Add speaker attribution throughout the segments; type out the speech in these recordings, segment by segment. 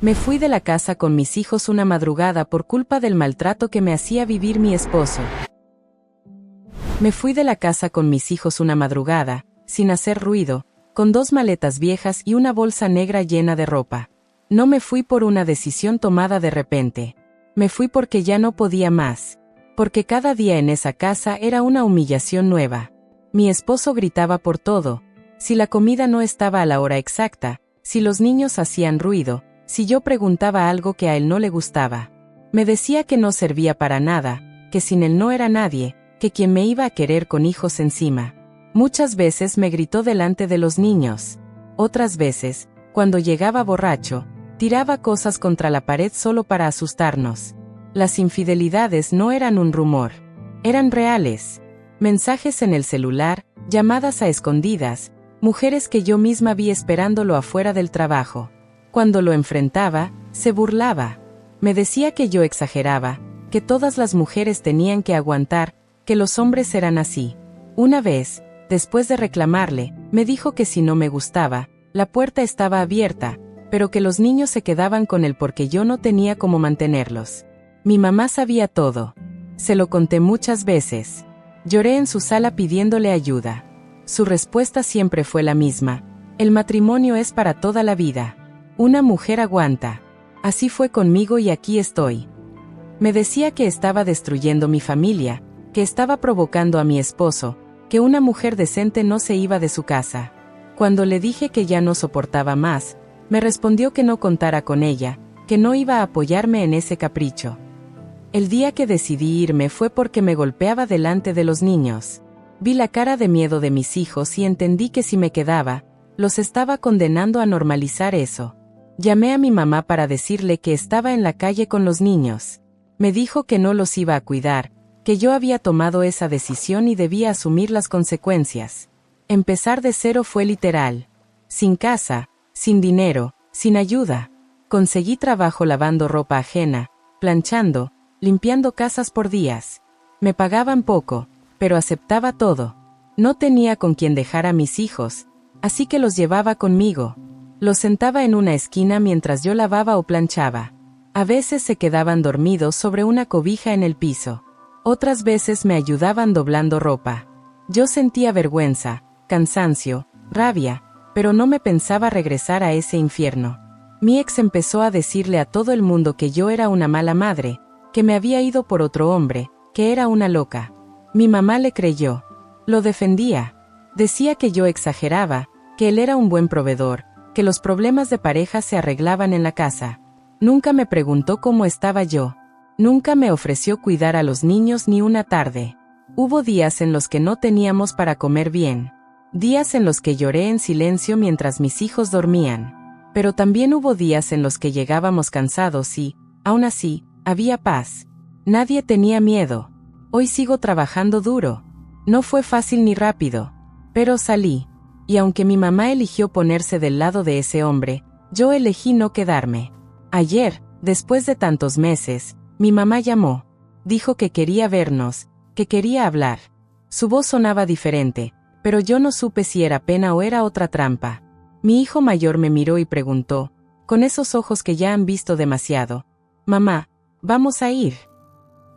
Speaker 1: Me fui de la casa con mis hijos una madrugada por culpa del maltrato que me hacía vivir mi esposo. Me fui de la casa con mis hijos una madrugada, sin hacer ruido, con 2 maletas viejas y una bolsa negra llena de ropa. No me fui por una decisión tomada de repente. Me fui porque ya no podía más. Porque cada día en esa casa era una humillación nueva. Mi esposo gritaba por todo. Si la comida no estaba a la hora exacta, si los niños hacían ruido, si yo preguntaba algo que a él no le gustaba. Me decía que no servía para nada, que sin él no era nadie, que quien me iba a querer con hijos encima. Muchas veces me gritó delante de los niños. Otras veces, cuando llegaba borracho, tiraba cosas contra la pared solo para asustarnos. Las infidelidades no eran un rumor. Eran reales. Mensajes en el celular, llamadas a escondidas, mujeres que yo misma vi esperándolo afuera del trabajo. Cuando lo enfrentaba, se burlaba. Me decía que yo exageraba, que todas las mujeres tenían que aguantar, que los hombres eran así. Una vez, después de reclamarle, me dijo que si no me gustaba, la puerta estaba abierta, pero que los niños se quedaban con él porque yo no tenía cómo mantenerlos. Mi mamá sabía todo. Se lo conté muchas veces. Lloré en su sala pidiéndole ayuda. Su respuesta siempre fue la misma: el matrimonio es para toda la vida. Una mujer aguanta. Así fue conmigo y aquí estoy. Me decía que estaba destruyendo mi familia, que estaba provocando a mi esposo, que una mujer decente no se iba de su casa. Cuando le dije que ya no soportaba más, me respondió que no contara con ella, que no iba a apoyarme en ese capricho. El día que decidí irme fue porque me golpeaba delante de los niños. Vi la cara de miedo de mis hijos y entendí que si me quedaba, los estaba condenando a normalizar eso. Llamé a mi mamá para decirle que estaba en la calle con los niños. Me dijo que no los iba a cuidar, que yo había tomado esa decisión y debía asumir las consecuencias. Empezar de cero fue literal. Sin casa, sin dinero, sin ayuda. Conseguí trabajo lavando ropa ajena, planchando, limpiando casas por días. Me pagaban poco, pero aceptaba todo. No tenía con quien dejar a mis hijos, así que los llevaba conmigo. Los sentaba en una esquina mientras yo lavaba o planchaba. A veces se quedaban dormidos sobre una cobija en el piso. Otras veces me ayudaban doblando ropa. Yo sentía vergüenza, cansancio, rabia, pero no me pensaba regresar a ese infierno. Mi ex empezó a decirle a todo el mundo que yo era una mala madre, que me había ido por otro hombre, que era una loca. Mi mamá le creyó. Lo defendía. Decía que yo exageraba, que él era un buen proveedor, que los problemas de pareja se arreglaban en la casa. Nunca me preguntó cómo estaba yo. Nunca me ofreció cuidar a los niños ni una tarde. Hubo días en los que no teníamos para comer bien. Días en los que lloré en silencio mientras mis hijos dormían. Pero también hubo días en los que llegábamos cansados y, aún así, había paz. Nadie tenía miedo. Hoy sigo trabajando duro. No fue fácil ni rápido. Pero salí. Y aunque mi mamá eligió ponerse del lado de ese hombre, yo elegí no quedarme. Ayer, después de tantos meses, mi mamá llamó. Dijo que quería vernos, que quería hablar. Su voz sonaba diferente, pero yo no supe si era pena o era otra trampa. Mi hijo mayor me miró y preguntó, con esos ojos que ya han visto demasiado: «Mamá, ¿vamos a ir?».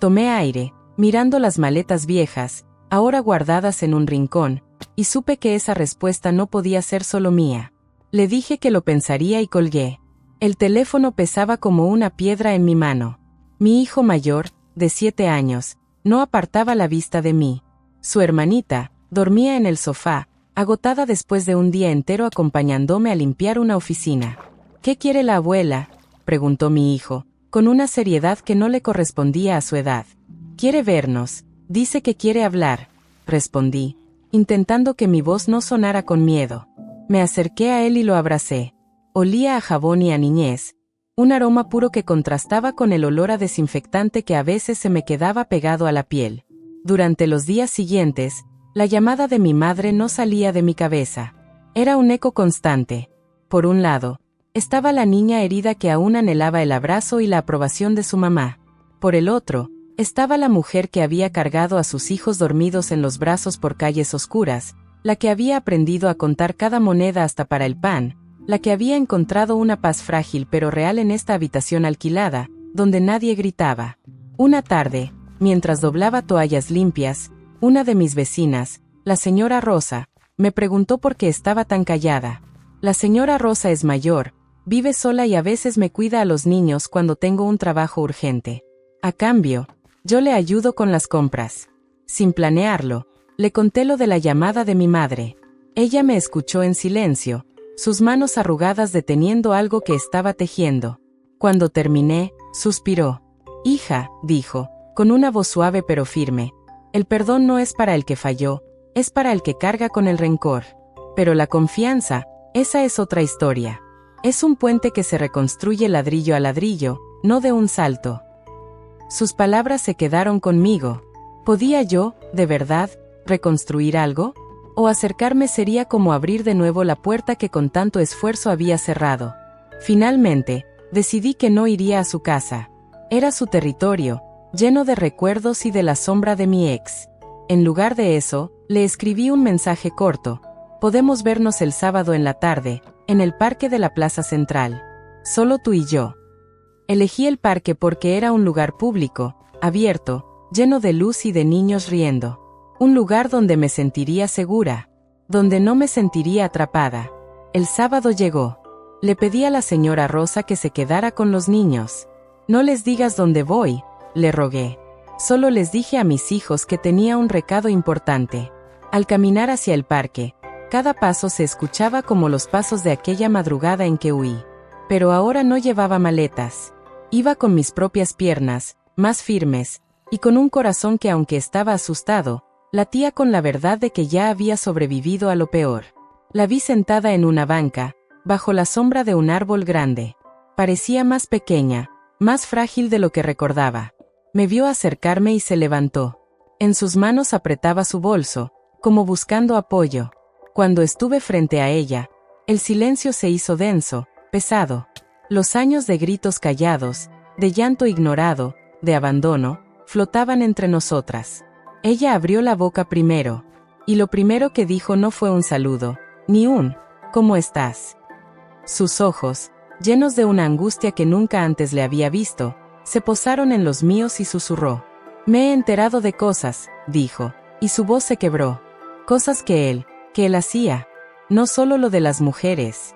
Speaker 1: Tomé aire, mirando las maletas viejas, ahora guardadas en un rincón, y supe que esa respuesta no podía ser solo mía. Le dije que lo pensaría y colgué. El teléfono pesaba como una piedra en mi mano. Mi hijo mayor, de 7 años, no apartaba la vista de mí. Su hermanita, dormía en el sofá, agotada después de un día entero acompañándome a limpiar una oficina. «¿Qué quiere la abuela?», preguntó mi hijo, con una seriedad que no le correspondía a su edad. «Quiere vernos, dice que quiere hablar», respondí, intentando que mi voz no sonara con miedo. Me acerqué a él y lo abracé. Olía a jabón y a niñez, un aroma puro que contrastaba con el olor a desinfectante que a veces se me quedaba pegado a la piel. Durante los días siguientes, la llamada de mi madre no salía de mi cabeza. Era un eco constante. Por un lado, estaba la niña herida que aún anhelaba el abrazo y la aprobación de su mamá. Por el otro, estaba la mujer que había cargado a sus hijos dormidos en los brazos por calles oscuras, la que había aprendido a contar cada moneda hasta para el pan, la que había encontrado una paz frágil pero real en esta habitación alquilada, donde nadie gritaba. Una tarde, mientras doblaba toallas limpias, una de mis vecinas, la señora Rosa, me preguntó por qué estaba tan callada. La señora Rosa es mayor, vive sola y a veces me cuida a los niños cuando tengo un trabajo urgente. A cambio, yo le ayudo con las compras. Sin planearlo, le conté lo de la llamada de mi madre. Ella me escuchó en silencio, sus manos arrugadas deteniendo algo que estaba tejiendo. Cuando terminé, suspiró. «Hija», dijo, con una voz suave pero firme, «el perdón no es para el que falló, es para el que carga con el rencor. Pero la confianza, esa es otra historia. Es un puente que se reconstruye ladrillo a ladrillo, no de un salto». Sus palabras se quedaron conmigo. ¿Podía yo, de verdad, reconstruir algo? ¿O acercarme sería como abrir de nuevo la puerta que con tanto esfuerzo había cerrado? Finalmente, decidí que no iría a su casa. Era su territorio, lleno de recuerdos y de la sombra de mi ex. En lugar de eso, le escribí un mensaje corto. «Podemos vernos el sábado en la tarde, en el parque de la Plaza Central. Solo tú y yo». Elegí el parque porque era un lugar público, abierto, lleno de luz y de niños riendo. Un lugar donde me sentiría segura, donde no me sentiría atrapada. El sábado llegó. Le pedí a la señora Rosa que se quedara con los niños. «No les digas dónde voy», le rogué. Solo les dije a mis hijos que tenía un recado importante. Al caminar hacia el parque, cada paso se escuchaba como los pasos de aquella madrugada en que huí. Pero ahora no llevaba maletas. Iba con mis propias piernas, más firmes, y con un corazón que aunque estaba asustado, latía con la verdad de que ya había sobrevivido a lo peor. La vi sentada en una banca, bajo la sombra de un árbol grande. Parecía más pequeña, más frágil de lo que recordaba. Me vio acercarme y se levantó. En sus manos apretaba su bolso, como buscando apoyo. Cuando estuve frente a ella, el silencio se hizo denso, pesado. Los años de gritos callados, de llanto ignorado, de abandono, flotaban entre nosotras. Ella abrió la boca primero, y lo primero que dijo no fue un saludo, ni un «¿Cómo estás?». Sus ojos, llenos de una angustia que nunca antes le había visto, se posaron en los míos y susurró. «Me he enterado de cosas», dijo, y su voz se quebró. «Cosas que él hacía. No solo lo de las mujeres».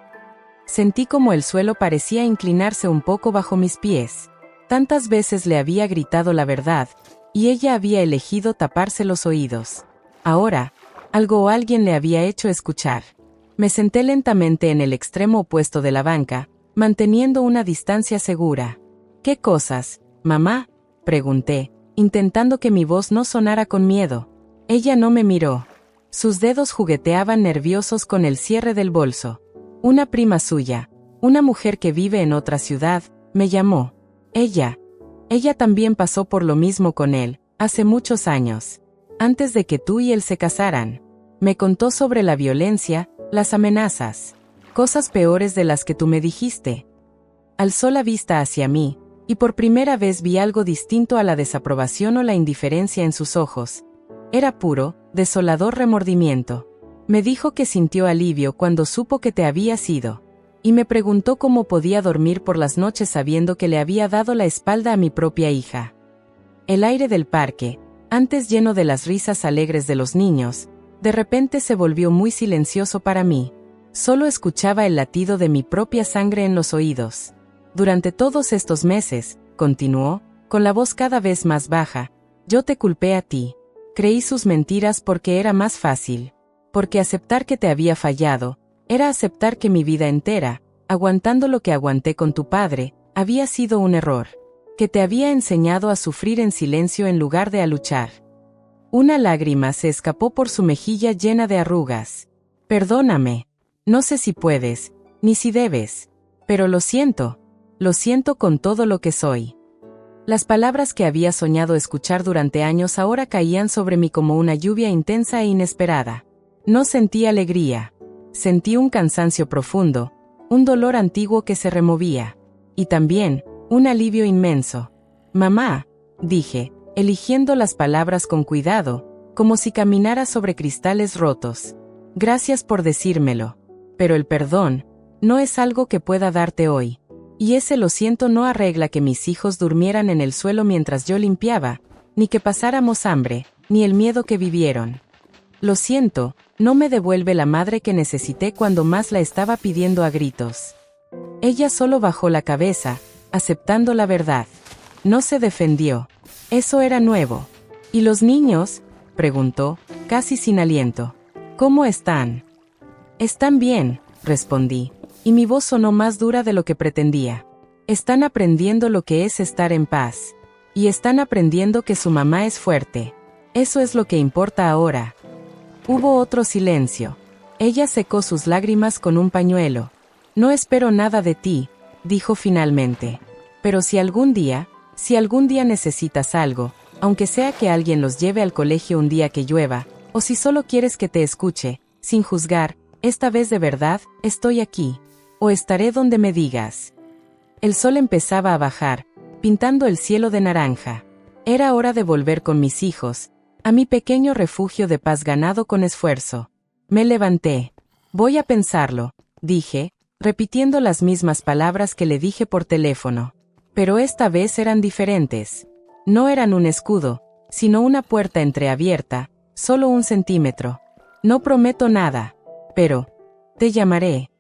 Speaker 1: Sentí como el suelo parecía inclinarse un poco bajo mis pies. Tantas veces le había gritado la verdad, y ella había elegido taparse los oídos. Ahora, algo o alguien le había hecho escuchar. Me senté lentamente en el extremo opuesto de la banca, manteniendo una distancia segura. «¿Qué cosas, mamá?», pregunté, intentando que mi voz no sonara con miedo. Ella no me miró. Sus dedos jugueteaban nerviosos con el cierre del bolso. «Una prima suya, una mujer que vive en otra ciudad, me llamó. Ella también pasó por lo mismo con él, hace muchos años. Antes de que tú y él se casaran. Me contó sobre la violencia, las amenazas. Cosas peores de las que tú me dijiste». Alzó la vista hacia mí, y por primera vez vi algo distinto a la desaprobación o la indiferencia en sus ojos. Era puro, desolador remordimiento. Me dijo que sintió alivio cuando supo que te habías ido. Y me preguntó cómo podía dormir por las noches sabiendo que le había dado la espalda a mi propia hija. El aire del parque, antes lleno de las risas alegres de los niños, de repente se volvió muy silencioso para mí. Solo escuchaba el latido de mi propia sangre en los oídos. «Durante todos estos meses», continuó, con la voz cada vez más baja, «yo te culpé a ti. Creí sus mentiras porque era más fácil. Porque aceptar que te había fallado, era aceptar que mi vida entera, aguantando lo que aguanté con tu padre, había sido un error. Que te había enseñado a sufrir en silencio en lugar de a luchar». Una lágrima se escapó por su mejilla llena de arrugas. «Perdóname. No sé si puedes, ni si debes. Pero lo siento con todo lo que soy». Las palabras que había soñado escuchar durante años ahora caían sobre mí como una lluvia intensa e inesperada. No sentí alegría. Sentí un cansancio profundo, un dolor antiguo que se removía. Y también, un alivio inmenso. «Mamá», dije, eligiendo las palabras con cuidado, como si caminara sobre cristales rotos. «Gracias por decírmelo. Pero el perdón No es algo que pueda darte hoy. Y ese lo siento no arregla que mis hijos durmieran en el suelo mientras yo limpiaba, ni que pasáramos hambre, ni el miedo que vivieron. Lo siento, no me devuelve la madre que necesité cuando más la estaba pidiendo a gritos. Ella solo bajó la cabeza, aceptando la verdad. No se defendió. Eso era nuevo. ¿Y los niños?, preguntó, casi sin aliento. ¿Cómo están? Están bien, respondí, y mi voz sonó más dura de lo que pretendía. Están aprendiendo lo que es estar en paz. Y están aprendiendo que su mamá es fuerte. Eso es lo que importa ahora. Hubo otro silencio. Ella secó sus lágrimas con un pañuelo. No espero nada de ti, dijo finalmente. Pero si algún día necesitas algo, aunque sea que alguien los lleve al colegio un día que llueva, o si solo quieres que te escuche, sin juzgar, esta vez de verdad, estoy aquí. O estaré donde me digas. El sol empezaba a bajar, pintando el cielo de naranja. Era hora de volver con mis hijos, a mi pequeño refugio de paz ganado con esfuerzo. Me levanté. Voy a pensarlo, dije, repitiendo las mismas palabras que le dije por teléfono. Pero esta vez eran diferentes. No eran un escudo, sino una puerta entreabierta, solo 1 centímetro. No prometo nada, pero te llamaré.